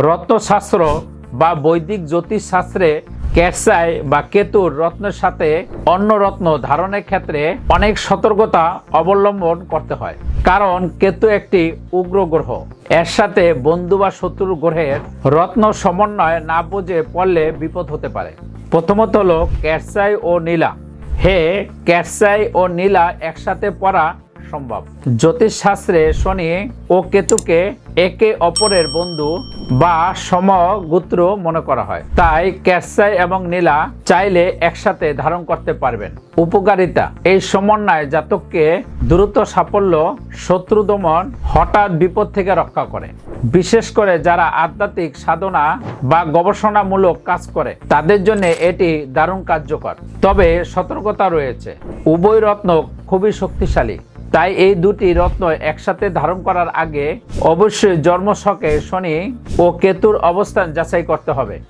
রত্নশাস্ত্র বা বৈদিক জ্যোতিষশাস্ত্রে ক্যাটসাই বা কেতুর রত্নের সাথে অন্য রত্ন ধারণের ক্ষেত্রে অনেক সতর্কতা অবলম্বন করতে হয়, কারণ কেতু একটি উগ্র গ্রহ। এর সাথে বন্ধু বা শত্রুর গ্রহের রত্ন সমন্বয় না বুঝে পড়লে বিপদ হতে পারে। প্রথমত হলো ক্যাটসাই ও নীলা। ক্যাটসাই ও নীলা একসাথে পড়া সম্ভব। জ্যোতিষশাস্ত্রে শনি ও কেতুকে একে অপরের বন্ধু বা সমগোত্র মনে করা হয়, তাই ক্যাটসাই এবং নীলা চাইলে একসাথে ধারণ করতে পারবেন। উপকারিতা: এই সমন্বয় জাতককে দ্রুত সাফল্য, শত্রু দমন, হঠাৎ বিপদ থেকে রক্ষা করে। বিশেষ করে যারা আধ্যাত্মিক সাধনা বা গবেষণামূলক কাজ করে তাদের জন্য এটি দারুণ কার্যকর। তবে সতর্কতা রয়েছে, উভয় রত্ন খুবই শক্তিশালী, তাই এই দুটি রত্ন একসাথে ধারণ করার আগে অবশ্যই জন্মছকে শনি ও কেতুর অবস্থান যাচাই করতে হবে।